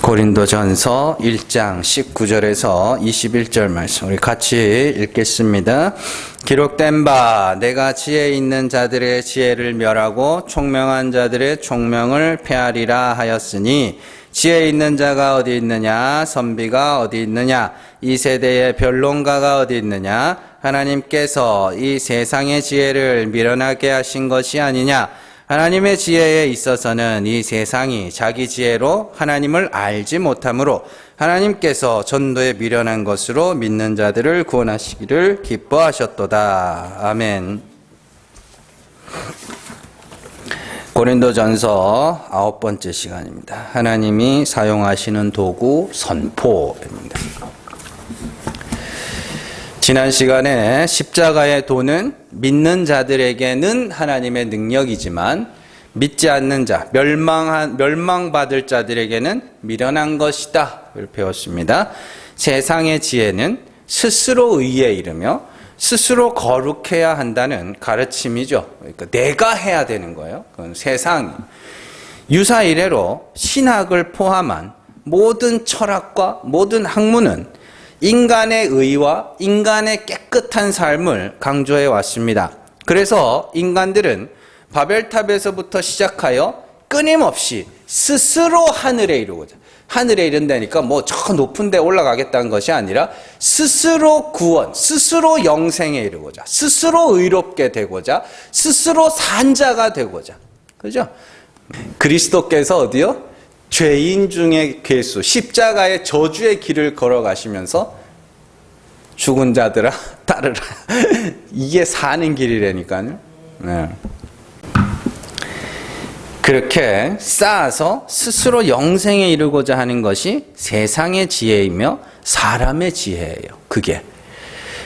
고린도전서 1장 19절에서 21절 말씀 우리 같이 읽겠습니다. 기록된 바 내가 지혜 있는 자들의 지혜를 멸하고 총명한 자들의 총명을 폐하리라 하였으니 지혜 있는 자가 어디 있느냐, 선비가 어디 있느냐, 이 세대의 변론가가 어디 있느냐, 하나님께서 이 세상의 지혜를 미련하게 하신 것이 아니냐. 하나님의 지혜에 있어서는 이 세상이 자기 지혜로 하나님을 알지 못하므로 하나님께서 전도에 미련한 것으로 믿는 자들을 구원하시기를 기뻐하셨도다. 아멘. 고린도전서 9번째 시간입니다. 하나님이 사용하시는 도구 선포입니다. 지난 시간에 십자가의 도는 믿는 자들에게는 하나님의 능력이지만 믿지 않는 자, 멸망받을 자들에게는 미련한 것이다. 를 배웠습니다. 세상의 지혜는 스스로 의에 이르며 스스로 거룩해야 한다는 가르침이죠. 그러니까 내가 해야 되는 거예요. 그건 세상이. 유사 이래로 신학을 포함한 모든 철학과 모든 학문은 인간의 의와 인간의 깨끗한 삶을 강조해 왔습니다. 그래서 인간들은 바벨탑에서부터 시작하여 끊임없이 스스로 하늘에 이르고자, 하늘에 이른다니까 뭐 저 높은 데 올라가겠다는 것이 아니라 스스로 구원, 스스로 영생에 이르고자, 스스로 의롭게 되고자, 스스로 산자가 되고자. 그죠? 그리스도께서 어디요? 죄인 중의 괴수, 십자가의 저주의 길을 걸어가시면서 죽은 자들아 따르라. 이게 사는 길이라니까요. 네. 그렇게 쌓아서 스스로 영생에 이르고자 하는 것이 세상의 지혜이며 사람의 지혜예요. 그게.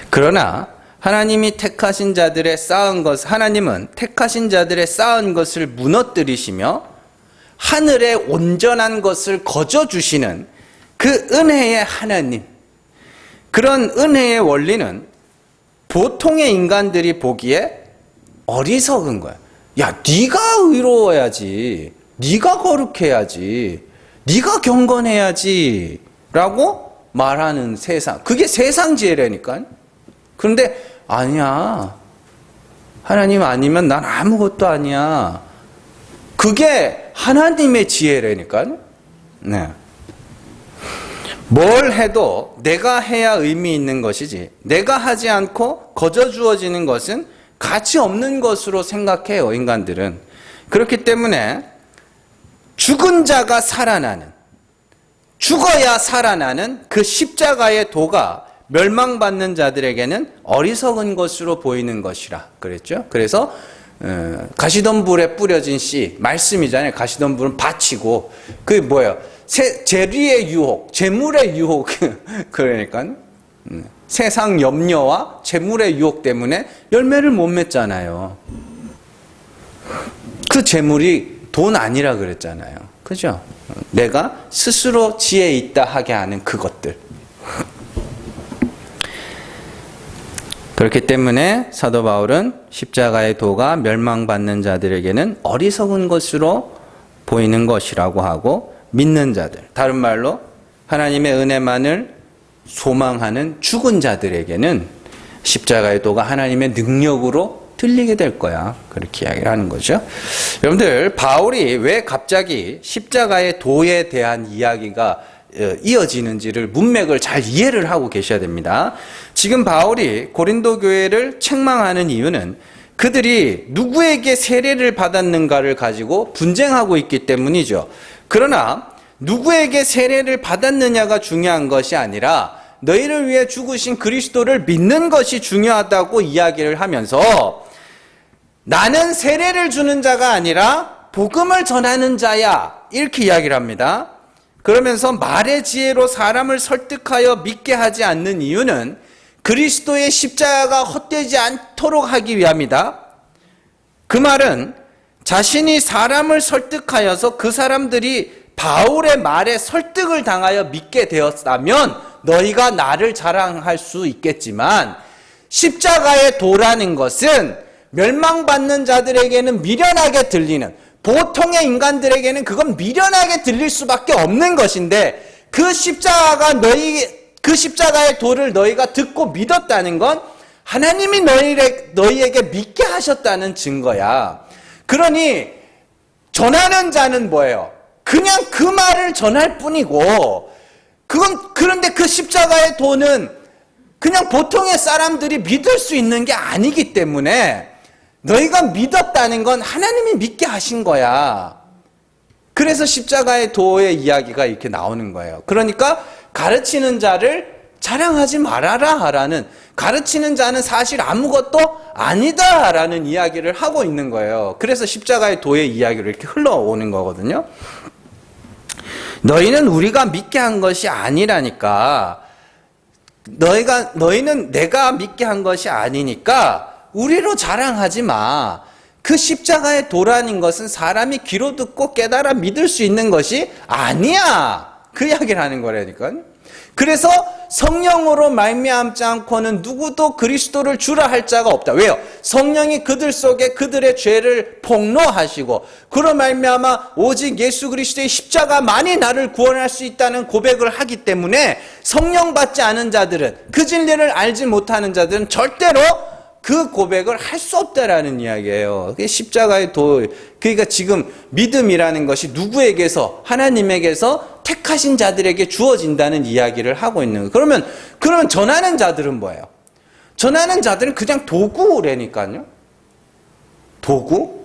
그러나 하나님이 택하신 자들의 쌓은 것, 하나님은 택하신 자들의 쌓은 것을 무너뜨리시며 하늘의 온전한 것을 거저주시는 그 은혜의 하나님, 그런 은혜의 원리는 보통의 인간들이 보기에 어리석은 거야. 야, 네가 의로워야지, 네가 거룩해야지, 네가 경건해야지 라고 말하는 세상, 그게 세상 지혜라니까. 그런데 아니야, 하나님 아니면 난 아무것도 아니야. 그게 하나님의 지혜라니까요. 네. 뭘 해도 내가 해야 의미 있는 것이지, 내가 하지 않고 거저 주어지는 것은 가치 없는 것으로 생각해요, 인간들은. 그렇기 때문에 죽은 자가 살아나는, 죽어야 살아나는 그 십자가의 도가 멸망받는 자들에게는 어리석은 것으로 보이는 것이라 그랬죠. 그래서 가시덤불에 뿌려진 씨, 말씀이잖아요. 가시덤불은 바치고, 그게 뭐예요? 재리의 유혹, 재물의 유혹. 그러니까 세상 염려와 재물의 유혹 때문에 열매를 못 맺잖아요. 그 재물이 돈 아니라 그랬잖아요. 그죠? 내가 스스로 지혜 있다 하게 하는 그것들. 그렇기 때문에 사도 바울은 십자가의 도가 멸망받는 자들에게는 어리석은 것으로 보이는 것이라고 하고, 믿는 자들, 다른 말로 하나님의 은혜만을 소망하는 죽은 자들에게는 십자가의 도가 하나님의 능력으로 들리게 될 거야. 그렇게 이야기를 하는 거죠. 여러분들, 바울이 왜 갑자기 십자가의 도에 대한 이야기가 이어지는지를, 문맥을 잘 이해를 하고 계셔야 됩니다. 지금 바울이 고린도 교회를 책망하는 이유는 그들이 누구에게 세례를 받았는가를 가지고 분쟁하고 있기 때문이죠. 그러나 누구에게 세례를 받았느냐가 중요한 것이 아니라 너희를 위해 죽으신 그리스도를 믿는 것이 중요하다고 이야기를 하면서, 나는 세례를 주는 자가 아니라 복음을 전하는 자야, 이렇게 이야기를 합니다. 그러면서 말의 지혜로 사람을 설득하여 믿게 하지 않는 이유는 그리스도의 십자가가 헛되지 않도록 하기 위함이다. 그 말은 자신이 사람을 설득하여서 그 사람들이 바울의 말에 설득을 당하여 믿게 되었다면 너희가 나를 자랑할 수 있겠지만, 십자가의 도라는 것은 멸망받는 자들에게는 미련하게 들리는, 보통의 인간들에게는 그건 미련하게 들릴 수밖에 없는 것인데 그 십자가의 도를 너희가 듣고 믿었다는 건 하나님이 너희에게 믿게 하셨다는 증거야. 그러니 전하는 자는 뭐예요? 그냥 그 말을 전할 뿐이고 그런데 그 십자가의 도는 그냥 보통의 사람들이 믿을 수 있는 게 아니기 때문에 너희가 믿었다는 건 하나님이 믿게 하신 거야. 그래서 십자가의 도의 이야기가 이렇게 나오는 거예요. 그러니까 가르치는 자를 자랑하지 말아라 하라는, 가르치는 자는 사실 아무것도 아니다 라는 이야기를 하고 있는 거예요. 그래서 십자가의 도의 이야기로 이렇게 흘러오는 거거든요. 너희는 우리가 믿게 한 것이 아니라니까, 너희는 내가 믿게 한 것이 아니니까 우리로 자랑하지 마. 그 십자가의 도라는 것은 사람이 귀로 듣고 깨달아 믿을 수 있는 것이 아니야. 그 이야기를 하는 거라니까요. 그래서 성령으로 말미암지 않고는 누구도 그리스도를 주라 할 자가 없다. 왜요? 성령이 그들 속에 그들의 죄를 폭로하시고 그로 말미암아 오직 예수 그리스도의 십자가만이 나를 구원할 수 있다는 고백을 하기 때문에 성령 받지 않은 자들은, 그 진리를 알지 못하는 자들은 절대로 그 고백을 할 수 없다라는 이야기예요. 그게 십자가의 도. 그러니까 지금 믿음이라는 것이 누구에게서, 하나님에게서 택하신 자들에게 주어진다는 이야기를 하고 있는 거예요. 그러면 전하는 자들은 뭐예요? 전하는 자들은 그냥 도구라니까요. 도구?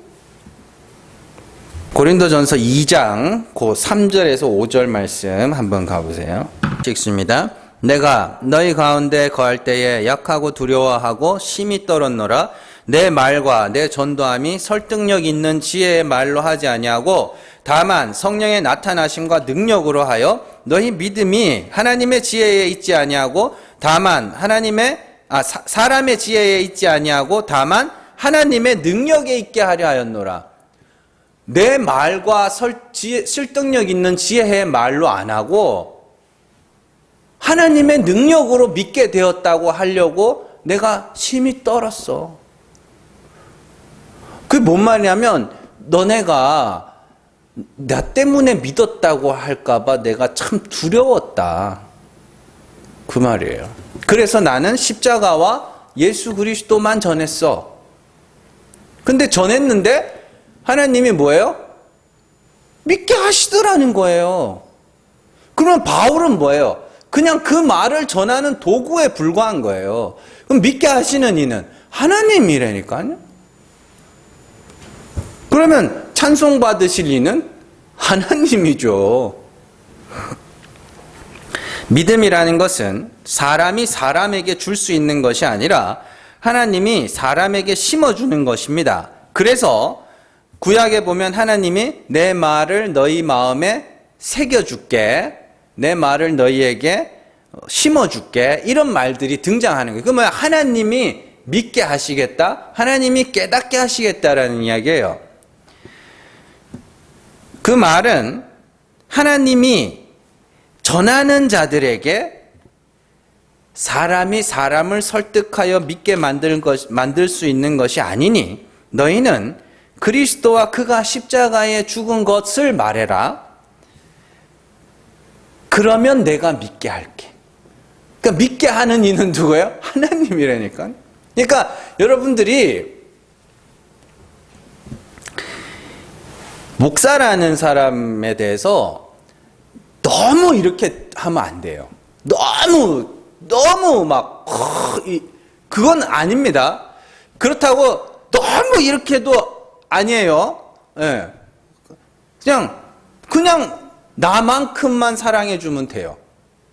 고린도전서 2장 그 3절에서 5절 말씀 한번 가보세요. 읽습니다. 내가 너희 가운데 거할 때에 약하고 두려워하고 심히 떨었노라. 내 말과 내 전도함이 설득력 있는 지혜의 말로 하지 아니하고 다만 성령의 나타나심과 능력으로 하여 너희 믿음이 하나님의 지혜에 있지 아니하고 다만 사람의 지혜에 있지 아니하고 다만 하나님의 능력에 있게 하려 하였노라. 내 말과 설득력 있는 지혜의 말로 안 하고 하나님의 능력으로 믿게 되었다고 하려고 내가 심히 떨었어. 그게 뭔 말이냐면 너네가 나 때문에 믿었다고 할까봐 내가 참 두려웠다. 그 말이에요. 그래서 나는 십자가와 예수 그리스도만 전했어. 근데 전했는데 하나님이 뭐예요? 믿게 하시더라는 거예요. 그러면 바울은 뭐예요? 그냥 그 말을 전하는 도구에 불과한 거예요. 그럼 믿게 하시는 이는 하나님이라니까요. 그러면 찬송 받으실 이는 하나님이죠. 믿음이라는 것은 사람이 사람에게 줄 수 있는 것이 아니라 하나님이 사람에게 심어주는 것입니다. 그래서 구약에 보면 하나님이 내 말을 너희 마음에 새겨줄게, 내 말을 너희에게 심어줄게, 이런 말들이 등장하는 거예요. 그러면 하나님이 믿게 하시겠다, 하나님이 깨닫게 하시겠다라는 이야기예요. 그 말은 하나님이 전하는 자들에게 사람이 사람을 설득하여 믿게 만들 수 있는 것이 아니니 너희는 그리스도와 그가 십자가에 죽은 것을 말해라. 그러면 내가 믿게 할게. 그러니까 믿게 하는 이는 누구예요? 하나님이라니까. 그러니까 여러분들이 목사라는 사람에 대해서 너무 이렇게 하면 안 돼요. 너무 막 그건 아닙니다. 그렇다고 너무 이렇게도 아니에요. 예. 그냥 나만큼만 사랑해주면 돼요.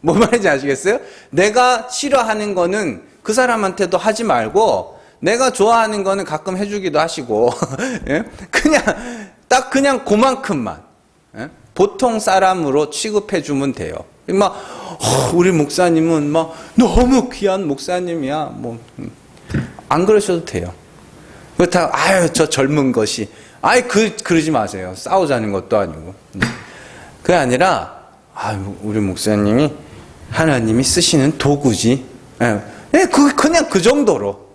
뭐 말인지 아시겠어요? 내가 싫어하는 거는 그 사람한테도 하지 말고 내가 좋아하는 거는 가끔 해주기도 하시고 예? 그냥 그만큼만 보통 사람으로 취급해주면 돼요. 우리 목사님은 너무 귀한 목사님이야. 안 그러셔도 돼요. 그렇다고 저 젊은 것이 그러지 마세요. 싸우자는 것도 아니고. 그게 아니라 우리 목사님이 하나님이 쓰시는 도구지. 그냥 그 정도로.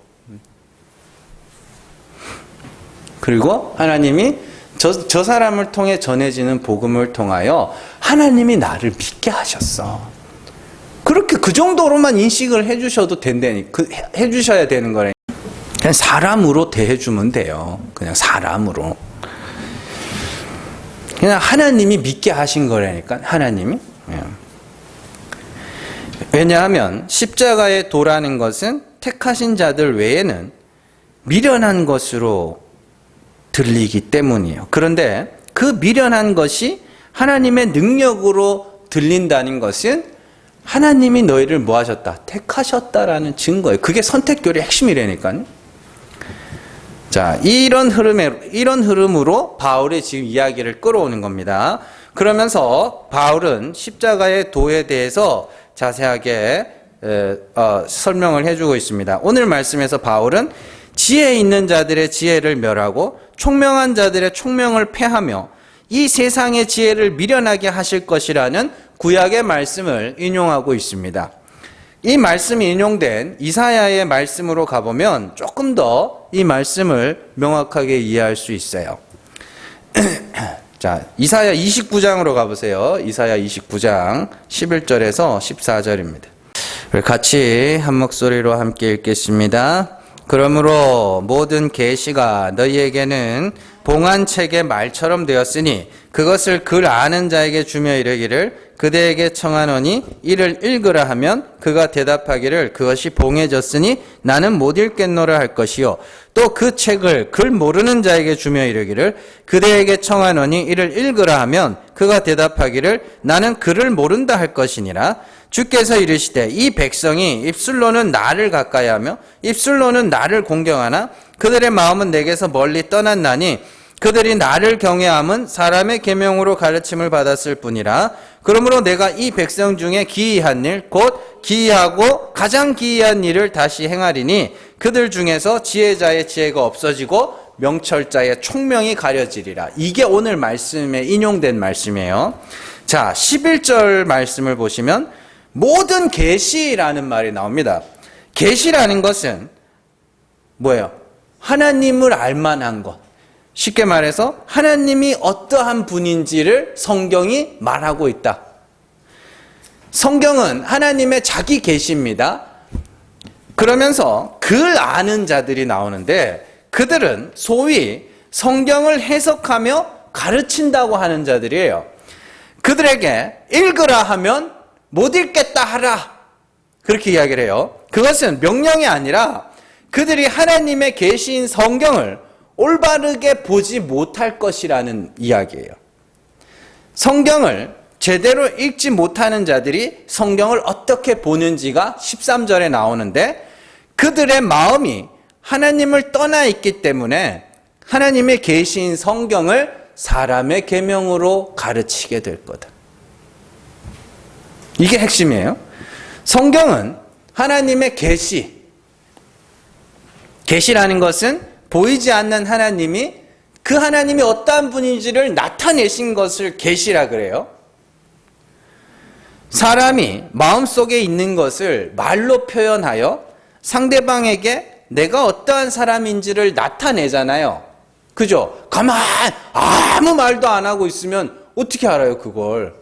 그리고 하나님이 저 사람을 통해 전해지는 복음을 통하여 하나님이 나를 믿게 하셨어. 그렇게 그 정도로만 인식을 해주셔도 된다니, 해주셔야 되는 거래. 그냥 사람으로 대해주면 돼요. 그냥 사람으로. 그냥 하나님이 믿게 하신 거라니까, 하나님이. 왜냐하면 십자가의 도라는 것은 택하신 자들 외에는 미련한 것으로 들리기 때문이에요. 그런데 그 미련한 것이 하나님의 능력으로 들린다는 것은 하나님이 너희를 뭐 하셨다? 택하셨다라는 증거예요. 그게 선택교리의 핵심이라니까요. 자, 이런 흐름으로 바울이 지금 이야기를 끌어오는 겁니다. 그러면서 바울은 십자가의 도에 대해서 자세하게 설명을 해주고 있습니다. 오늘 말씀에서 바울은 지혜 있는 자들의 지혜를 멸하고 총명한 자들의 총명을 패하며 이 세상의 지혜를 미련하게 하실 것이라는 구약의 말씀을 인용하고 있습니다. 이 말씀이 인용된 이사야의 말씀으로 가보면 조금 더 이 말씀을 명확하게 이해할 수 있어요. 자, 이사야 29장으로 가보세요. 이사야 29장 11절에서 14절입니다. 같이 한 목소리로 함께 읽겠습니다. 그러므로 모든 계시가 너희에게는 봉안책의 말처럼 되었으니 그것을 글 아는 자에게 주며 이르기를 그대에게 청하노니 이를 읽으라 하면 그가 대답하기를 그것이 봉해졌으니 나는 못 읽겠노라 할 것이요 또 그 책을 글 모르는 자에게 주며 이르기를 그대에게 청하노니 이를 읽으라 하면 그가 대답하기를 나는 글을 모른다 할 것이니라. 주께서 이르시되 이 백성이 입술로는 나를 가까이하며 입술로는 나를 공경하나 그들의 마음은 내게서 멀리 떠났나니 그들이 나를 경외함은 사람의 계명으로 가르침을 받았을 뿐이라. 그러므로 내가 이 백성 중에 기이한 일, 곧 기이하고 가장 기이한 일을 다시 행하리니 그들 중에서 지혜자의 지혜가 없어지고 명철자의 총명이 가려지리라. 이게 오늘 말씀에 인용된 말씀이에요. 자, 11절 말씀을 보시면 모든 계시라는 말이 나옵니다. 계시라는 것은 뭐예요? 하나님을 알만한 것. 쉽게 말해서 하나님이 어떠한 분인지를 성경이 말하고 있다. 성경은 하나님의 자기 계시입니다. 그러면서 글 아는 자들이 나오는데 그들은 소위 성경을 해석하며 가르친다고 하는 자들이에요. 그들에게 읽으라 하면 못 읽겠다 하라. 그렇게 이야기를 해요. 그것은 명령이 아니라 그들이 하나님의 계시인 성경을 올바르게 보지 못할 것이라는 이야기예요. 성경을 제대로 읽지 못하는 자들이 성경을 어떻게 보는지가 13절에 나오는데 그들의 마음이 하나님을 떠나 있기 때문에 하나님의 계시인 성경을 사람의 계명으로 가르치게 될 거다. 이게 핵심이에요. 성경은 하나님의 계시라는 것은 보이지 않는 하나님이 그 하나님이 어떠한 분인지를 나타내신 것을 계시라 그래요. 사람이 마음속에 있는 것을 말로 표현하여 상대방에게 내가 어떠한 사람인지를 나타내잖아요. 그죠? 가만 아무 말도 안 하고 있으면 어떻게 알아요, 그걸?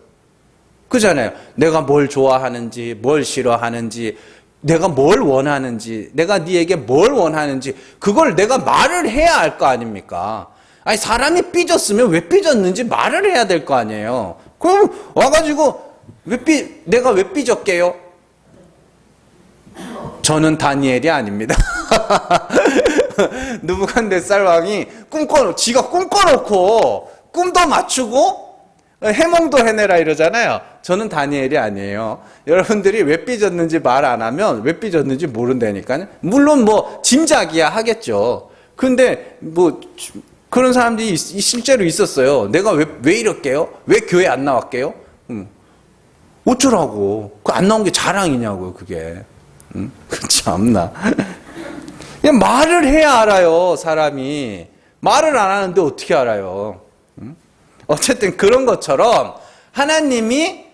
그잖아요. 내가 뭘 좋아하는지, 뭘 싫어하는지, 내가 뭘 원하는지, 내가 네에게 뭘 원하는지 그걸 내가 말을 해야 알 거 아닙니까? 아니 사람이 삐졌으면 왜 삐졌는지 말을 해야 될 거 아니에요. 그럼 와가지고 내가 왜 삐졌게요? 저는 다니엘이 아닙니다. 느부갓네살 왕이 지가 꿈꿔놓고 꿈도 맞추고 해몽도 해내라 이러잖아요. 저는 다니엘이 아니에요. 여러분들이 왜 삐졌는지 말 안 하면 왜 삐졌는지 모른다니까요. 물론 뭐 짐작이야 하겠죠. 근데 뭐 그런 사람들이 실제로 있었어요. 내가 왜 이럴게요? 왜 교회 안 나왔게요? 어쩌라고. 그 안 나온 게 자랑이냐고요, 그게. 참나. 그냥 말을 해야 알아요, 사람이. 말을 안 하는데 어떻게 알아요? 어쨌든 그런 것처럼 하나님이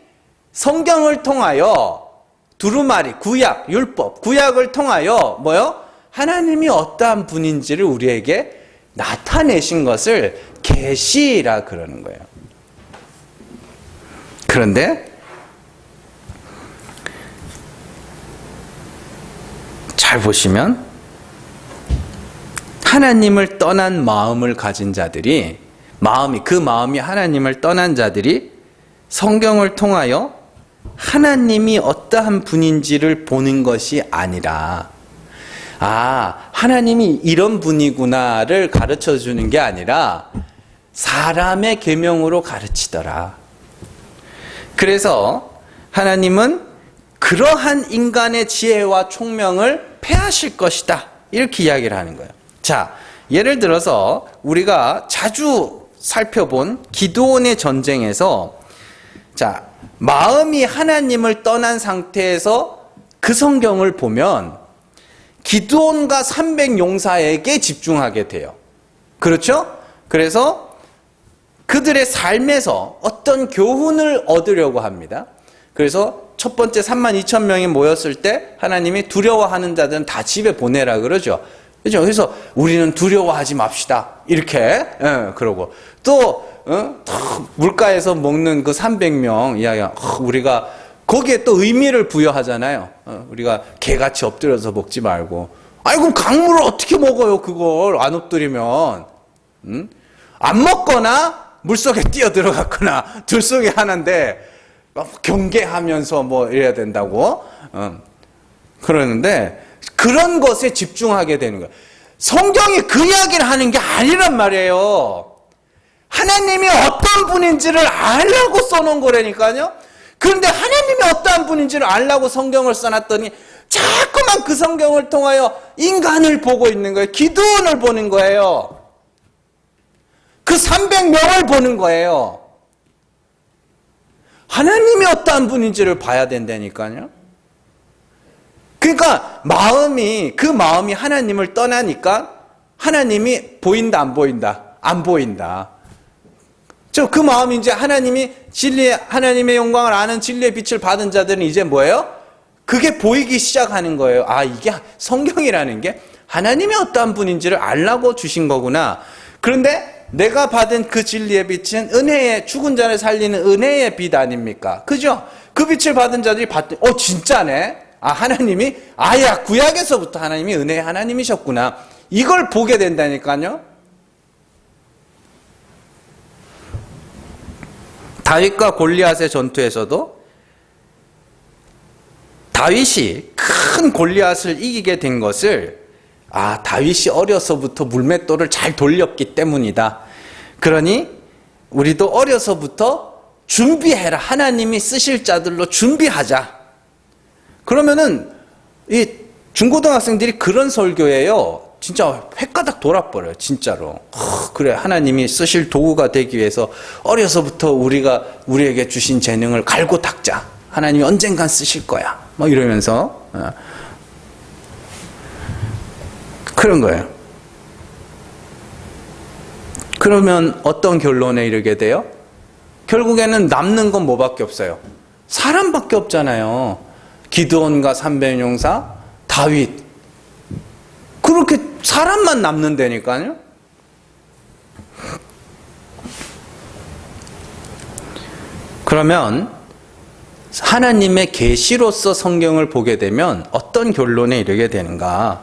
성경을 통하여 두루마리, 구약, 율법, 구약을 통하여 뭐요? 하나님이 어떠한 분인지를 우리에게 나타내신 것을 계시라 그러는 거예요. 그런데 잘 보시면 하나님을 떠난 마음을 가진 자들이 그 마음이 하나님을 떠난 자들이 성경을 통하여 하나님이 어떠한 분인지를 보는 것이 아니라 하나님이 이런 분이구나를 가르쳐 주는 게 아니라 사람의 계명으로 가르치더라. 그래서 하나님은 그러한 인간의 지혜와 총명을 폐하실 것이다. 이렇게 이야기를 하는 거예요. 자, 예를 들어서 우리가 자주 살펴본 기드온의 전쟁에서 자, 마음이 하나님을 떠난 상태에서 그 성경을 보면 기드온과 300용사에게 집중하게 돼요. 그렇죠? 그래서 그들의 삶에서 어떤 교훈을 얻으려고 합니다. 그래서 첫 번째 32,000명이 모였을 때 하나님이 두려워하는 자들은 다 집에 보내라 그러죠. 그렇죠? 그래서 우리는 두려워하지 맙시다. 이렇게 그러고 또 물가에서 먹는 그 300명 이야기가 우리가 거기에 또 의미를 부여하잖아요. 우리가 개같이 엎드려서 먹지 말고 그럼 강물을 어떻게 먹어요? 그걸 안 엎드리면 안 먹거나 물속에 뛰어 들어갔거나 둘 속에 하나인데 경계하면서 뭐 이래야 된다고 그러는데 그런 것에 집중하게 되는 거예요. 성경이 그 이야기를 하는 게 아니란 말이에요. 하나님이 어떤 분인지를 알라고 써놓은 거라니까요. 그런데 하나님이 어떠한 분인지를 알라고 성경을 써놨더니 자꾸만 그 성경을 통하여 인간을 보고 있는 거예요. 기드온을 보는 거예요. 그 300명을 보는 거예요. 하나님이 어떠한 분인지를 봐야 된다니까요. 그러니까 그 마음이 하나님을 떠나니까 하나님이 보인다 안 보인다? 안 보인다. 그 마음이 이제 하나님의 영광을 아는 진리의 빛을 받은 자들은 이제 뭐예요? 그게 보이기 시작하는 거예요. 이게 성경이라는 게 하나님이 어떠한 분인지를 알라고 주신 거구나. 그런데 내가 받은 그 진리의 빛은 죽은 자를 살리는 은혜의 빛 아닙니까? 그죠? 그 빛을 받은 자들이 봤더니 진짜네. 하나님이 구약에서부터 하나님이 은혜의 하나님이셨구나. 이걸 보게 된다니까요. 다윗과 골리앗의 전투에서도 다윗이 큰 골리앗을 이기게 된 것을 다윗이 어려서부터 물맷돌을 잘 돌렸기 때문이다. 그러니 우리도 어려서부터 준비해라. 하나님이 쓰실 자들로 준비하자. 그러면은 이 중고등학생들이 그런 설교예요. 진짜 횟가닥 돌아버려요. 진짜로. 그래, 하나님이 쓰실 도구가 되기 위해서 어려서부터 우리에게 주신 재능을 갈고 닦자. 하나님이 언젠간 쓰실 거야. 이러면서 그런 거예요. 그러면 어떤 결론에 이르게 돼요? 결국에는 남는 건 뭐밖에 없어요? 사람밖에 없잖아요. 기드온과 300용사, 다윗. 그렇게 사람만 남는다니까요. 그러면 하나님의 계시로서 성경을 보게 되면 어떤 결론에 이르게 되는가?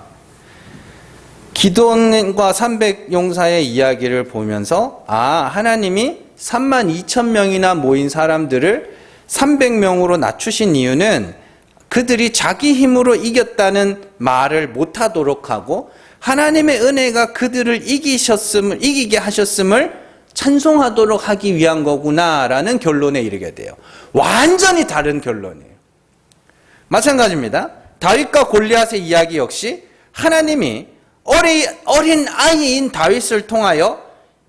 기드온과 300용사의 이야기를 보면서 하나님이 32,000명이나 모인 사람들을 300명으로 낮추신 이유는 그들이 자기 힘으로 이겼다는 말을 못하도록 하고 하나님의 은혜가 그들을 이기게 하셨음을 찬송하도록 하기 위한 거구나라는 결론에 이르게 돼요. 완전히 다른 결론이에요. 마찬가지입니다. 다윗과 골리앗의 이야기 역시 하나님이 어린 아이인 다윗을 통하여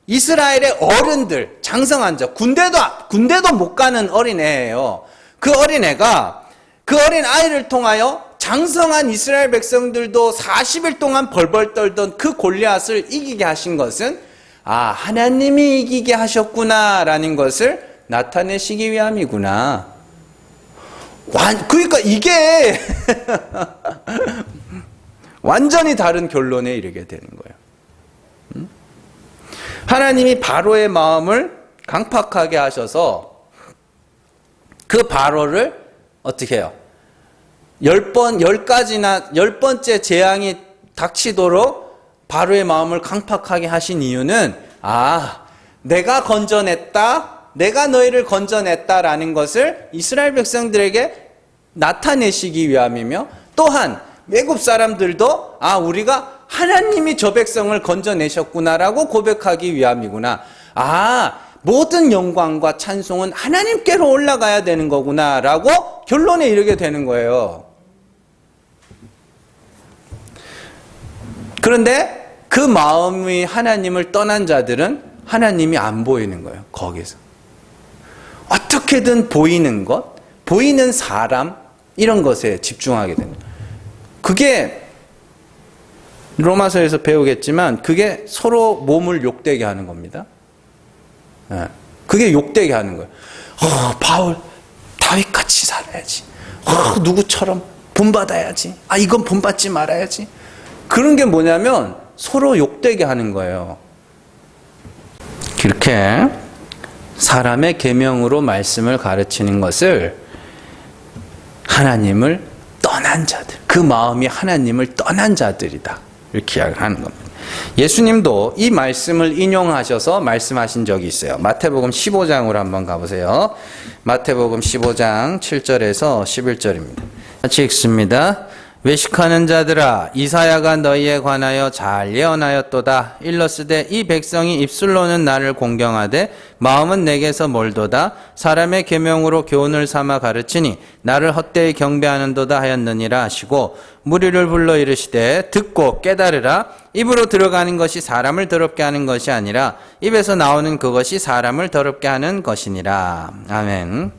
이스라엘의 어른들, 장성한 자, 군대도 못 가는 어린애예요. 그 어린애가 그 어린 아이를 통하여 장성한 이스라엘 백성들도 40일 동안 벌벌 떨던 그 골리앗을 이기게 하신 것은 하나님이 이기게 하셨구나라는 것을 나타내시기 위함이구나. 그러니까 이게 완전히 다른 결론에 이르게 되는 거예요. 하나님이 바로의 마음을 강팍하게 하셔서 그 바로를 어떻게 해요? 10번째 재앙이 닥치도록 바로의 마음을 강팍하게 하신 이유는 내가 건져냈다, 내가 너희를 건져냈다라는 것을 이스라엘 백성들에게 나타내시기 위함이며, 또한 외국 사람들도 우리가 하나님이 저 백성을 건져내셨구나라고 고백하기 위함이구나. 모든 영광과 찬송은 하나님께로 올라가야 되는 거구나라고 결론에 이르게 되는 거예요. 그런데 그 마음이 하나님을 떠난 자들은 하나님이 안 보이는 거예요. 거기서 어떻게든 보이는 것, 보이는 사람, 이런 것에 집중하게 됩니다. 그게 로마서에서 배우겠지만 그게 서로 몸을 욕되게 하는 겁니다. 그게 욕되게 하는 거예요. 바울, 다윗같이 살아야지. 누구처럼 본받아야지. 이건 본받지 말아야지. 그런 게 뭐냐면 서로 욕되게 하는 거예요. 그렇게 사람의 계명으로 말씀을 가르치는 것을 하나님을 떠난 자들, 그 마음이 하나님을 떠난 자들이다, 이렇게 이야기하는 겁니다. 예수님도 이 말씀을 인용하셔서 말씀하신 적이 있어요. 마태복음 15장으로 한번 가보세요. 마태복음 15장 7절에서 11절입니다. 같이 읽습니다. 외식하는 자들아, 이사야가 너희에 관하여 잘 예언하였도다. 일러스되 이 백성이 입술로는 나를 공경하되 마음은 내게서 멀도다. 사람의 계명으로 교훈을 삼아 가르치니 나를 헛되이 경배하는도다 하였느니라 하시고, 무리를 불러 이르시되 듣고 깨달으라. 입으로 들어가는 것이 사람을 더럽게 하는 것이 아니라 입에서 나오는 그것이 사람을 더럽게 하는 것이니라. 아멘.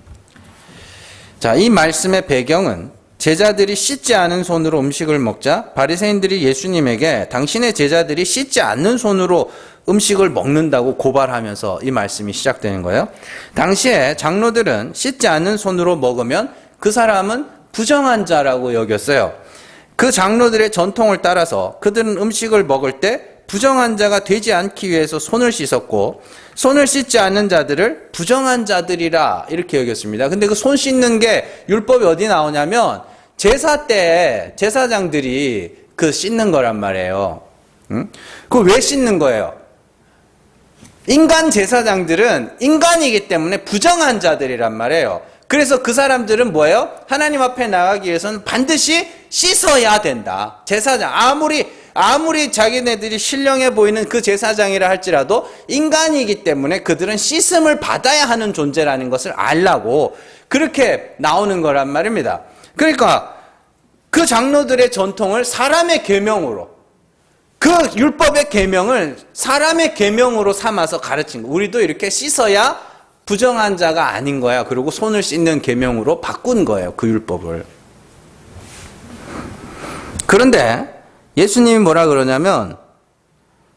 자, 이 말씀의 배경은 제자들이 씻지 않은 손으로 음식을 먹자 바리새인들이 예수님에게 당신의 제자들이 씻지 않는 손으로 음식을 먹는다고 고발하면서 이 말씀이 시작되는 거예요. 당시에 장로들은 씻지 않는 손으로 먹으면 그 사람은 부정한 자라고 여겼어요. 그 장로들의 전통을 따라서 그들은 음식을 먹을 때 부정한 자가 되지 않기 위해서 손을 씻었고, 손을 씻지 않는 자들을 부정한 자들이라 이렇게 여겼습니다. 근데 그 손 씻는 게 율법이 어디 나오냐면 제사 때 제사장들이 그 씻는 거란 말이에요. 그거 왜 씻는 거예요? 인간 제사장들은 인간이기 때문에 부정한 자들이란 말이에요. 그래서 그 사람들은 뭐예요? 하나님 앞에 나가기 위해서는 반드시 씻어야 된다. 제사장, 아무리 자기네들이 신령해 보이는 그 제사장이라 할지라도 인간이기 때문에 그들은 씻음을 받아야 하는 존재라는 것을 알라고 그렇게 나오는 거란 말입니다. 그러니까 그 장로들의 전통을 사람의 계명으로, 그 율법의 계명을 사람의 계명으로 삼아서 가르친 거. 우리도 이렇게 씻어야 부정한 자가 아닌 거야. 그리고 손을 씻는 계명으로 바꾼 거예요, 그 율법을. 그런데 예수님이 뭐라 그러냐면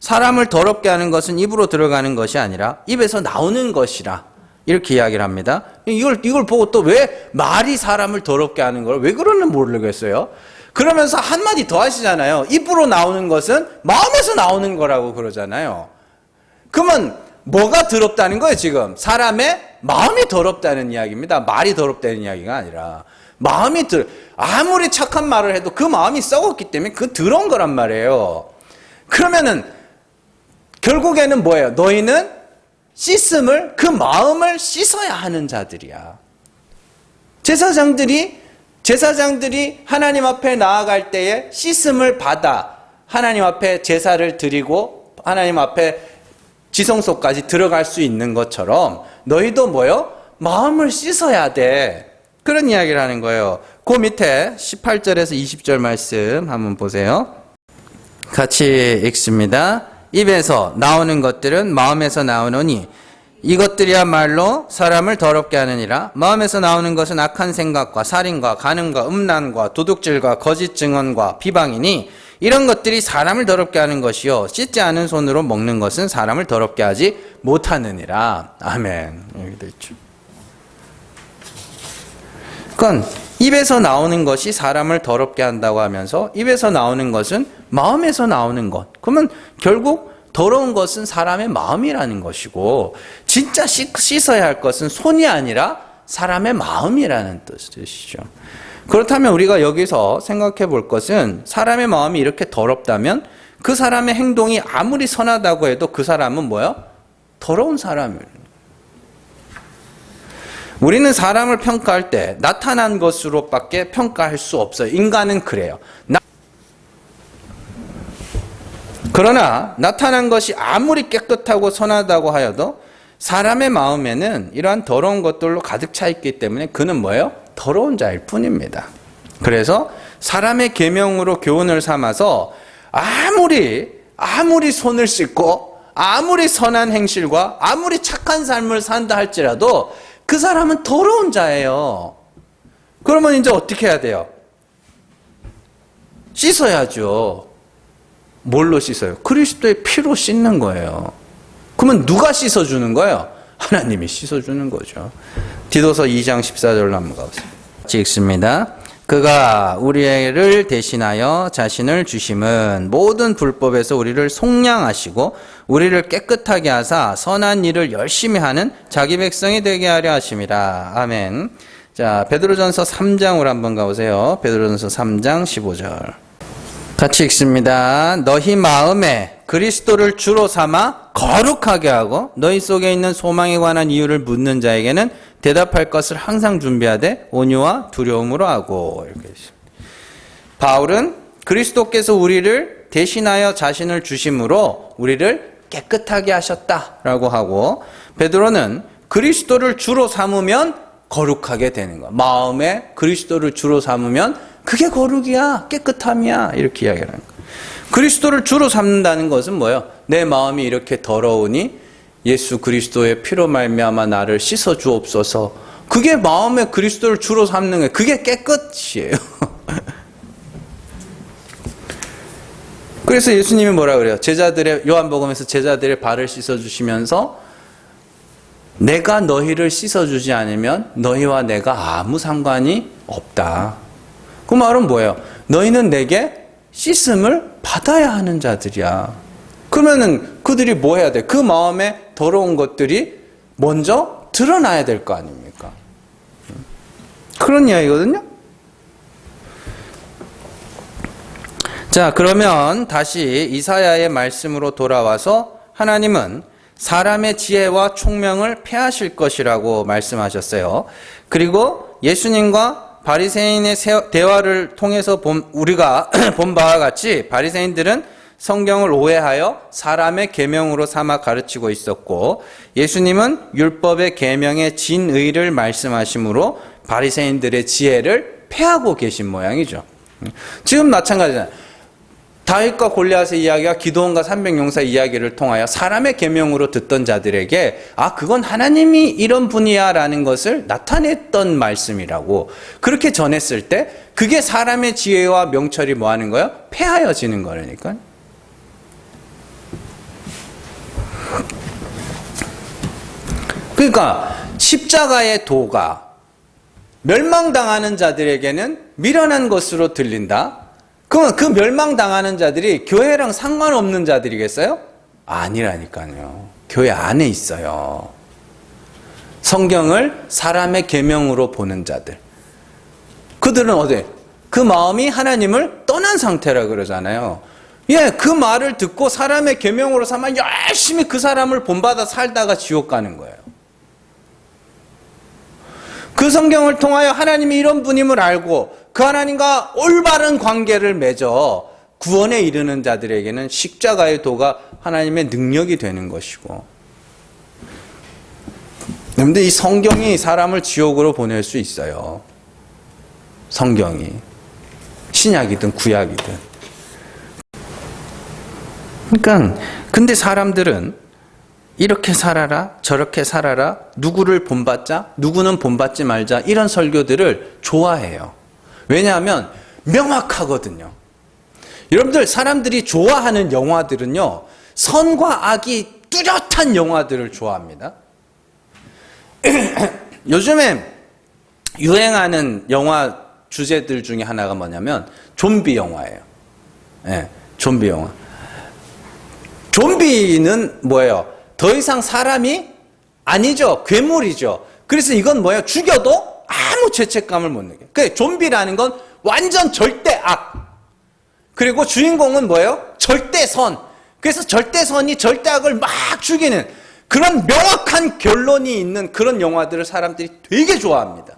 사람을 더럽게 하는 것은 입으로 들어가는 것이 아니라 입에서 나오는 것이라, 이렇게 이야기를 합니다. 이걸 보고 또 왜 말이 사람을 더럽게 하는 걸 왜 그러는지 모르겠어요. 그러면서 한마디 더 하시잖아요. 입으로 나오는 것은 마음에서 나오는 거라고 그러잖아요. 그러면 뭐가 더럽다는 거예요, 지금? 사람의 마음이 더럽다는 이야기입니다. 말이 더럽다는 이야기가 아니라. 아무리 착한 말을 해도 그 마음이 썩었기 때문에 그 더러운 거란 말이에요. 그러면은 결국에는 뭐예요? 너희는 씻음을, 그 마음을 씻어야 하는 자들이야. 제사장들이 하나님 앞에 나아갈 때에 씻음을 받아 하나님 앞에 제사를 드리고 하나님 앞에 지성소까지 들어갈 수 있는 것처럼 너희도 뭐요? 마음을 씻어야 돼. 그런 이야기를 하는 거예요. 그 밑에 18절에서 20절 말씀 한번 보세요. 같이 읽습니다. 입에서 나오는 것들은 마음에서 나오노니 이것들이야말로 사람을 더럽게 하느니라. 마음에서 나오는 것은 악한 생각과 살인과 간음과 음란과 도둑질과 거짓 증언과 비방이니 이런 것들이 사람을 더럽게 하는 것이요 씻지 않은 손으로 먹는 것은 사람을 더럽게 하지 못하느니라. 아멘. 여기 돼 있죠. 그러니까 입에서 나오는 것이 사람을 더럽게 한다고 하면서 입에서 나오는 것은 마음에서 나오는 것. 그러면 결국 더러운 것은 사람의 마음이라는 것이고 진짜 씻어야 할 것은 손이 아니라 사람의 마음이라는 뜻이죠. 그렇다면 우리가 여기서 생각해 볼 것은 사람의 마음이 이렇게 더럽다면 그 사람의 행동이 아무리 선하다고 해도 그 사람은 뭐예요? 더러운 사람이에요. 우리는 사람을 평가할 때 나타난 것으로밖에 평가할 수 없어요. 인간은 그래요. 그러나 나타난 것이 아무리 깨끗하고 선하다고 하여도 사람의 마음에는 이러한 더러운 것들로 가득 차 있기 때문에 그는 뭐예요? 더러운 자일 뿐입니다. 그래서 사람의 계명으로 교훈을 삼아서 아무리 손을 씻고 아무리 선한 행실과 아무리 착한 삶을 산다 할지라도 그 사람은 더러운 자예요. 그러면 이제 어떻게 해야 돼요? 씻어야죠. 뭘로 씻어요? 그리스도의 피로 씻는 거예요. 그러면 누가 씻어주는 거예요? 하나님이 씻어주는 거죠. 디도서 2장 14절로 한번 가보세요. 같이 읽습니다. 그가 우리를 대신하여 자신을 주심은 모든 불법에서 우리를 속량하시고 우리를 깨끗하게 하사 선한 일을 열심히 하는 자기 백성이 되게 하려 하심이라. 아멘. 자, 베드로전서 3장으로 한번 가보세요. 베드로전서 3장 15절. 같이 읽습니다. 너희 마음에 그리스도를 주로 삼아 거룩하게 하고 너희 속에 있는 소망에 관한 이유를 묻는 자에게는 대답할 것을 항상 준비하되 온유와 두려움으로 하고. 이렇게 있습니다. 바울은 그리스도께서 우리를 대신하여 자신을 주심으로 우리를 깨끗하게 하셨다라고 하고, 베드로는 그리스도를 주로 삼으면 거룩하게 되는 거. 마음에 그리스도를 주로 삼으면 그게 거룩이야, 깨끗함이야, 이렇게 이야기하는 거예요. 그리스도를 주로 삼는다는 것은 뭐예요? 내 마음이 이렇게 더러우니 예수 그리스도의 피로 말미암아 나를 씻어 주옵소서. 그게 마음에 그리스도를 주로 삼는 거예요. 그게 깨끗이에요. 그래서 예수님이 뭐라 그래요? 제자들의, 요한복음에서 제자들의 발을 씻어 주시면서 내가 너희를 씻어 주지 않으면 너희와 내가 아무 상관이 없다. 그 말은 뭐예요? 너희는 내게 씻음을 받아야 하는 자들이야. 그러면은 그들이 뭐 해야 돼? 그 마음에 더러운 것들이 먼저 드러나야 될 거 아닙니까? 그런 이야기거든요. 자, 그러면 다시 이사야의 말씀으로 돌아와서 하나님은 사람의 지혜와 총명을 폐하실 것이라고 말씀하셨어요. 그리고 예수님과 바리새인의 대화를 통해서 우리가 본 바와 같이 바리새인들은 성경을 오해하여 사람의 계명으로 삼아 가르치고 있었고, 예수님은 율법의 계명의 진의를 말씀하심으로 바리새인들의 지혜를 폐하고 계신 모양이죠. 지금 마찬가지잖아요. 다윗과 골리앗의 이야기와 기드온과 300용사 이야기를 통하여 사람의 계명으로 듣던 자들에게 그건 하나님이 이런 분이야 라는 것을 나타냈던 말씀이라고 그렇게 전했을 때 그게 사람의 지혜와 명철이 뭐 하는 거예요? 폐하여지는 거라니까. 그러니까 십자가의 도가 멸망당하는 자들에게는 미련한 것으로 들린다. 그러면 그 멸망당하는 자들이 교회랑 상관없는 자들이겠어요? 아니라니까요. 교회 안에 있어요. 성경을 사람의 계명으로 보는 자들. 그들은 어디? 그 마음이 하나님을 떠난 상태라 그러잖아요. 그 말을 듣고 사람의 계명으로 삼아 열심히 그 사람을 본받아 살다가 지옥 가는 거예요. 그 성경을 통하여 하나님이 이런 분임을 알고 그 하나님과 올바른 관계를 맺어 구원에 이르는 자들에게는 십자가의 도가 하나님의 능력이 되는 것이고, 그런데 이 성경이 사람을 지옥으로 보낼 수 있어요. 성경이 신약이든 구약이든. 그러니까 근데 사람들은 이렇게 살아라, 저렇게 살아라, 누구를 본받자, 누구는 본받지 말자, 이런 설교들을 좋아해요. 왜냐하면 명확하거든요. 여러분들, 사람들이 좋아하는 영화들은요, 선과 악이 뚜렷한 영화들을 좋아합니다. 요즘에 유행하는 영화 주제들 중에 하나가 뭐냐면 좀비 영화예요. 좀비 영화. 좀비는 뭐예요? 더 이상 사람이 아니죠. 괴물이죠. 그래서 이건 뭐예요? 죽여도 아무 죄책감을 못 느껴요. 그래, 좀비라는 건 완전 절대 악. 그리고 주인공은 뭐예요? 절대 선. 그래서 절대 선이 절대 악을 막 죽이는 그런 명확한 결론이 있는 그런 영화들을 사람들이 되게 좋아합니다.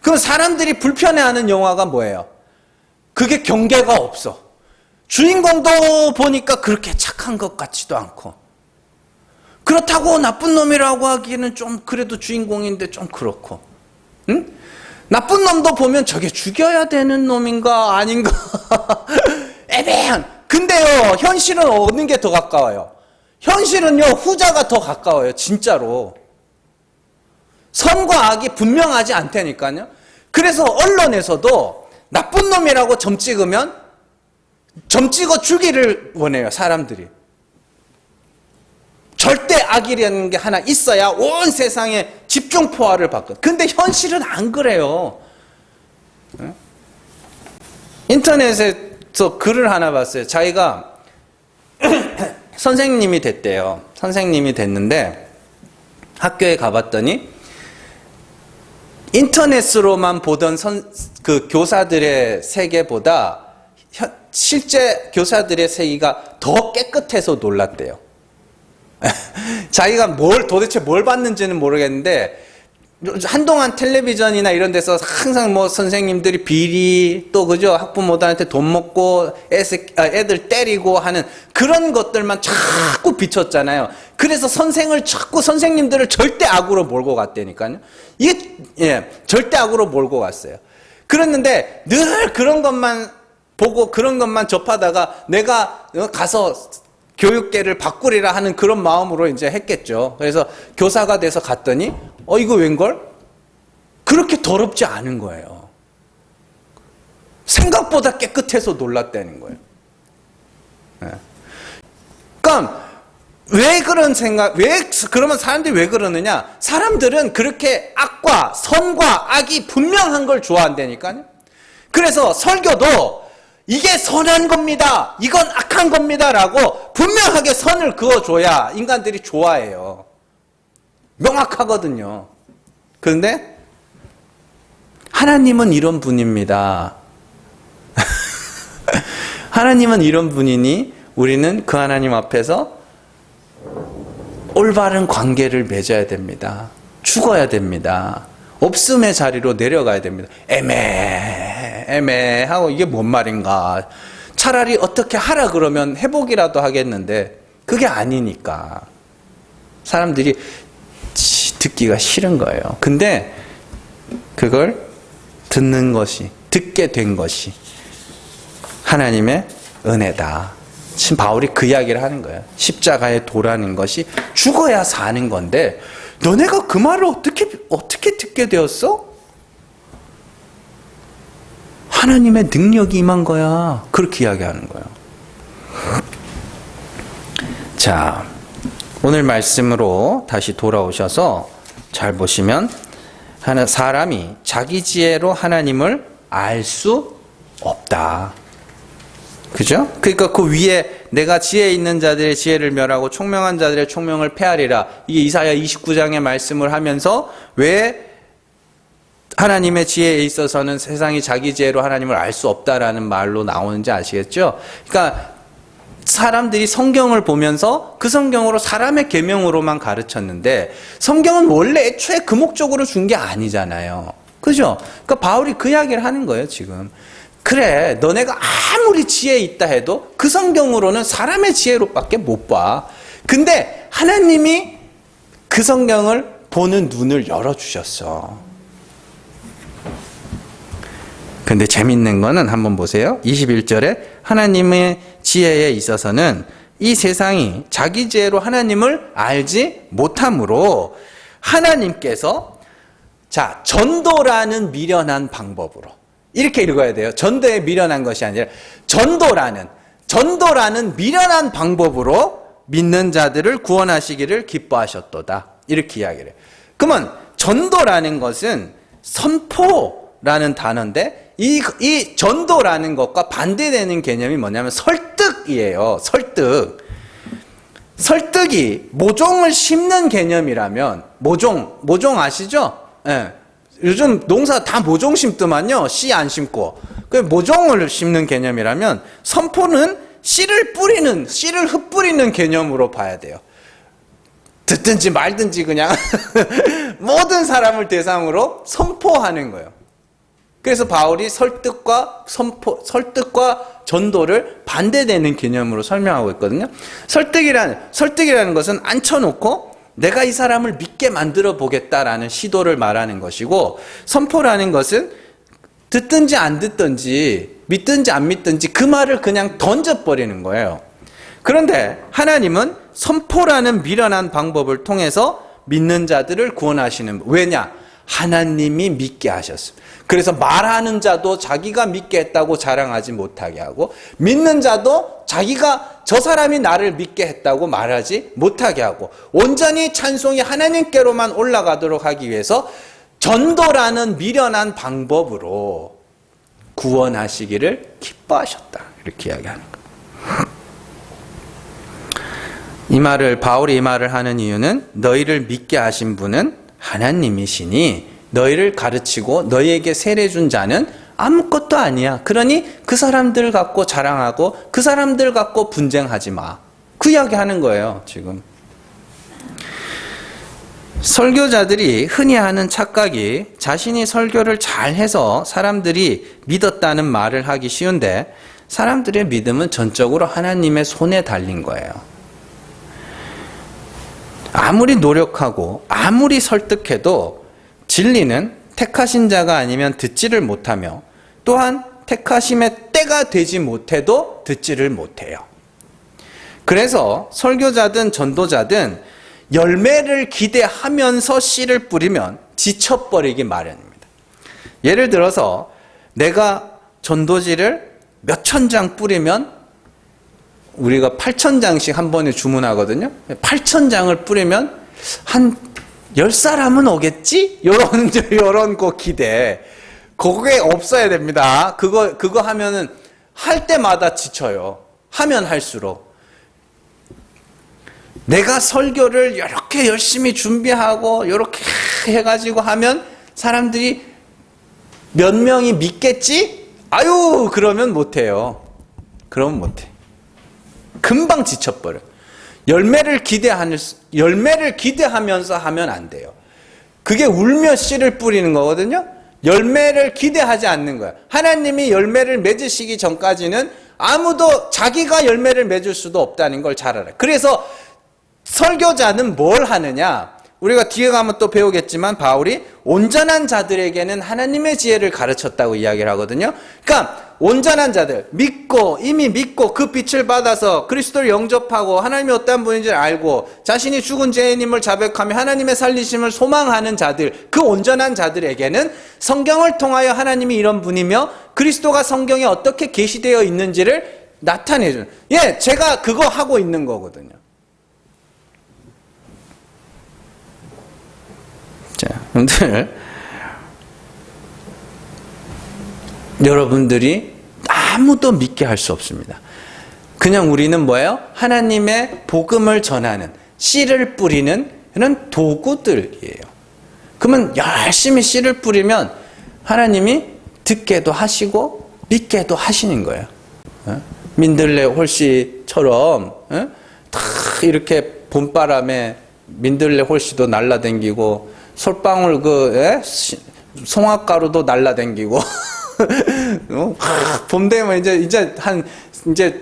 그럼 사람들이 불편해하는 영화가 뭐예요? 그게 경계가 없어. 주인공도 보니까 그렇게 착한 것 같지도 않고, 그렇다고 나쁜 놈이라고 하기에는 좀 그래도 주인공인데 좀 그렇고, 응? 나쁜 놈도 보면 저게 죽여야 되는 놈인가 아닌가 애매한. 근데요, 현실은 어느 게 더 가까워요? 현실은요, 후자가 더 가까워요. 진짜로. 선과 악이 분명하지 않다니까요. 그래서 언론에서도 나쁜 놈이라고 점 찍으면 점 찍어 주기를 원해요, 사람들이. 절대 악이라는 게 하나 있어야 온 세상에 집중포화를 받거든. 근데 현실은 안 그래요. 인터넷에서 글을 하나 봤어요. 자기가 선생님이 됐대요. 선생님이 됐는데 학교에 가봤더니 인터넷으로만 보던 그 교사들의 세계보다 실제 교사들의 세계가 더 깨끗해서 놀랐대요. 자기가 도대체 뭘 봤는지는 모르겠는데, 한동안 텔레비전이나 이런 데서 항상 뭐 선생님들이 비리, 또 그죠, 학부모들한테 돈 먹고 애들 때리고 하는 그런 것들만 자꾸 비췄잖아요. 그래서 선생님들을 절대 악으로 몰고 갔다니까요. 이게 절대 악으로 몰고 갔어요. 그랬는데 늘 그런 것만 보고 그런 것만 접하다가 내가 가서 교육계를 바꾸리라 하는 그런 마음으로 이제 했겠죠. 그래서 교사가 돼서 갔더니 이거 웬걸? 그렇게 더럽지 않은 거예요. 생각보다 깨끗해서 놀랐다는 거예요. 그러니까 그러면 사람들이 왜 그러느냐? 사람들은 그렇게 악과 선과 악이 분명한 걸 좋아한다니까요. 그래서 설교도 이게 선한 겁니다, 이건 악한 겁니다 라고 분명하게 선을 그어줘야 인간들이 좋아해요. 명확하거든요. 그런데 하나님은 이런 분입니다. 하나님은 이런 분이니 우리는 그 하나님 앞에서 올바른 관계를 맺어야 됩니다. 죽어야 됩니다. 없음의 자리로 내려가야 됩니다. 애매하고 이게 뭔 말인가. 차라리 어떻게 하라 그러면 해보기라도 하겠는데 그게 아니니까 사람들이 듣기가 싫은 거예요. 근데 그걸 듣게 된 것이 하나님의 은혜다. 지금 바울이 그 이야기를 하는 거예요. 십자가의 도라는 것이 죽어야 사는 건데 너네가 그 말을 어떻게 듣게 되었어? 하나님의 능력이 임한 거야. 그렇게 이야기하는 거예요. 자, 오늘 말씀으로 다시 돌아오셔서 잘 보시면 사람이 자기 지혜로 하나님을 알 수 없다. 그죠? 그러니까 그 위에 내가 지혜 있는 자들의 지혜를 멸하고 총명한 자들의 총명을 폐하리라. 이게 이사야 29장의 말씀을 하면서 왜 하나님의 지혜에 있어서는 세상이 자기 지혜로 하나님을 알 수 없다라는 말로 나오는지 아시겠죠? 그러니까 사람들이 성경을 보면서 그 성경으로 사람의 계명으로만 가르쳤는데 성경은 원래 애초에 그 목적으로 준 게 아니잖아요. 그죠? 그러니까 바울이 그 이야기를 하는 거예요, 지금. 그래, 너네가 아무리 지혜 있다 해도 그 성경으로는 사람의 지혜로밖에 못 봐. 근데 하나님이 그 성경을 보는 눈을 열어주셨어. 근데 재밌는 거는 한번 보세요. 21절에 하나님의 지혜에 있어서는 이 세상이 자기 지혜로 하나님을 알지 못하므로 하나님께서 전도라는 미련한 방법으로, 이렇게 읽어야 돼요. 전도에 미련한 것이 아니라 전도라는 미련한 방법으로 믿는 자들을 구원하시기를 기뻐하셨도다. 이렇게 이야기를 해요. 그러면 전도라는 것은 선포라는 단어인데 이 전도라는 것과 반대되는 개념이 뭐냐면 설득이에요. 설득. 설득이 모종을 심는 개념이라면, 모종 아시죠? 예. 요즘 농사 다 모종 심더만요. 씨 안 심고. 그 모종을 심는 개념이라면 선포는 씨를 흩뿌리는 개념으로 봐야 돼요. 듣든지 말든지 그냥 모든 사람을 대상으로 선포하는 거예요. 그래서 바울이 설득과 전도를 반대되는 개념으로 설명하고 있거든요. 설득이라는 것은 앉혀놓고 내가 이 사람을 믿게 만들어 보겠다라는 시도를 말하는 것이고, 선포라는 것은 듣든지 안 듣든지 믿든지 안 믿든지 그 말을 그냥 던져버리는 거예요. 그런데 하나님은 선포라는 미련한 방법을 통해서 믿는 자들을 구원하시는, 왜냐? 하나님이 믿게 하셨습니다. 그래서 말하는 자도 자기가 믿게 했다고 자랑하지 못하게 하고, 믿는 자도 자기가 저 사람이 나를 믿게 했다고 말하지 못하게 하고, 온전히 찬송이 하나님께로만 올라가도록 하기 위해서 전도라는 미련한 방법으로 구원하시기를 기뻐하셨다, 이렇게 이야기하는 거예요. 바울이 이 말을 하는 이유는 너희를 믿게 하신 분은 하나님이시니 너희를 가르치고 너희에게 세례 준 자는 아무것도 아니야. 그러니 그 사람들 갖고 자랑하고 그 사람들 갖고 분쟁하지 마. 그 이야기 하는 거예요, 지금. 설교자들이 흔히 하는 착각이 자신이 설교를 잘해서 사람들이 믿었다는 말을 하기 쉬운데, 사람들의 믿음은 전적으로 하나님의 손에 달린 거예요. 아무리 노력하고 아무리 설득해도 진리는 택하신 자가 아니면 듣지를 못하며, 또한 택하심의 때가 되지 못해도 듣지를 못해요. 그래서 설교자든 전도자든 열매를 기대하면서 씨를 뿌리면 지쳐버리기 마련입니다. 예를 들어서 내가 전도지를 몇천 장 뿌리면 우리가 8,000장씩 한 번에 주문하거든요. 8,000장을 뿌리면 한 10사람은 오겠지? 요런 거 기대. 그게 없어야 됩니다. 그거 하면은 할 때마다 지쳐요. 하면 할수록. 내가 설교를 이렇게 열심히 준비하고 이렇게 해가지고 하면 사람들이 몇 명이 믿겠지? 아유, 그러면 못해요. 그러면 못해. 금방 지쳐버려. 열매를 기대하면서 하면 안 돼요. 그게 울며 씨를 뿌리는 거거든요. 열매를 기대하지 않는 거야. 하나님이 열매를 맺으시기 전까지는 아무도 자기가 열매를 맺을 수도 없다는 걸 잘 알아요. 그래서 설교자는 뭘 하느냐? 우리가 뒤에 가면 또 배우겠지만 바울이 온전한 자들에게는 하나님의 지혜를 가르쳤다고 이야기를 하거든요. 그러니까 온전한 자들, 이미 믿고 그 빛을 받아서 그리스도를 영접하고 하나님이 어떠한 분인지를 알고 자신이 죽은 죄인임을 자백하며 하나님의 살리심을 소망하는 자들, 그 온전한 자들에게는 성경을 통하여 하나님이 이런 분이며 그리스도가 성경에 어떻게 계시되어 있는지를 나타내주는, 제가 그거 하고 있는 거거든요. 여러분들이 아무도 믿게 할 수 없습니다. 그냥 우리는 뭐예요? 하나님의 복음을 전하는, 씨를 뿌리는 이런 도구들이에요. 그러면 열심히 씨를 뿌리면 하나님이 듣게도 하시고 믿게도 하시는 거예요. 민들레 홀씨처럼 다 이렇게 봄바람에 민들레 홀씨도 날라다니고 솔방울 송화가루도 날라다니고 봄 되면 이제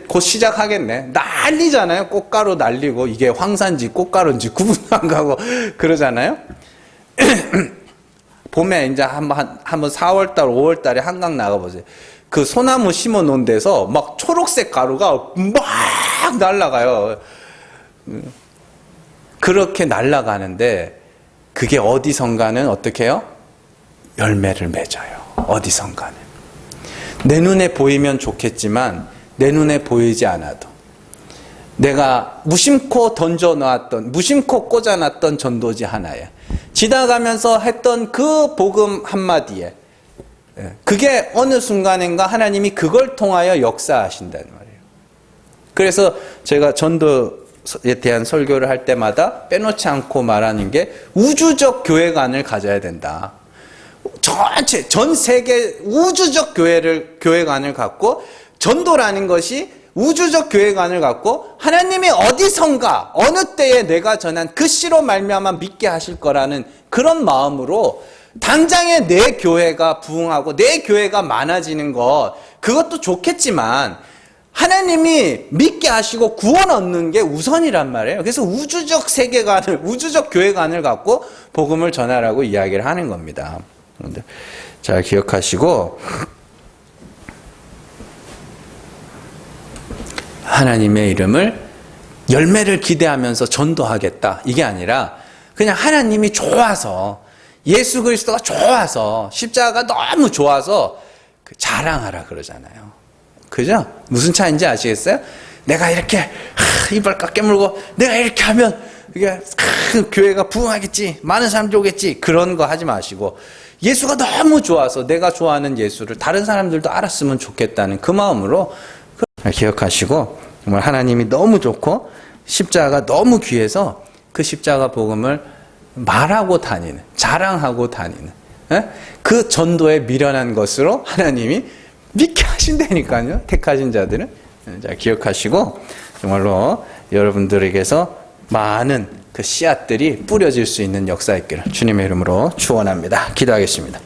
곧 시작하겠네. 난리잖아요. 꽃가루 날리고 이게 황산지 꽃가루인지 구분 안 가고 그러잖아요. 봄에 이제 한번 4월달 5월달에 한강 나가보세요. 그 소나무 심어 놓은 데서 막 초록색 가루가 막 날아가요. 그렇게 날아가는데 그게 어디선가는 어떻게 해요? 열매를 맺어요. 어디선가는. 내 눈에 보이면 좋겠지만 내 눈에 보이지 않아도 내가 무심코 무심코 꽂아놨던 전도지 하나에 지나가면서 했던 그 복음 한마디에 그게 어느 순간인가 하나님이 그걸 통하여 역사하신다는 말이에요. 그래서 제가 전도 대한 설교를 할 때마다 빼놓지 않고 말하는 게 우주적 교회관을 가져야 된다. 전 세계 우주적 교회관을 갖고 전도라는 것이 우주적 교회관을 갖고 하나님이 어디선가 어느 때에 내가 전한 그 씨로 말미암아 믿게 하실 거라는 그런 마음으로 당장에 내 교회가 부흥하고 내 교회가 많아지는 것 그것도 좋겠지만 하나님이 믿게 하시고 구원 얻는 게 우선이란 말이에요. 그래서 우주적 세계관을 우주적 교회관을 갖고 복음을 전하라고 이야기를 하는 겁니다. 잘 기억하시고 하나님의 이름을 열매를 기대하면서 전도하겠다 이게 아니라 그냥 하나님이 좋아서 예수 그리스도가 좋아서 십자가가 너무 좋아서 자랑하라 그러잖아요. 그죠? 무슨 차이인지 아시겠어요? 내가 이렇게 이발 깎 깨물고 내가 이렇게 하면 이게 교회가 부흥하겠지 많은 사람들 오겠지 그런 거 하지 마시고 예수가 너무 좋아서 내가 좋아하는 예수를 다른 사람들도 알았으면 좋겠다는 그 마음으로 기억하시고 정말 하나님이 너무 좋고 십자가가 너무 귀해서 그 십자가 복음을 말하고 다니는 자랑하고 다니는 그 전도에 미련한 것으로 하나님이 믿게 하신다니까요. 택하신 자들은. 자, 기억하시고 정말로 여러분들에게서 많은 그 씨앗들이 뿌려질 수 있는 역사 있기를 주님의 이름으로 축원합니다. 기도하겠습니다.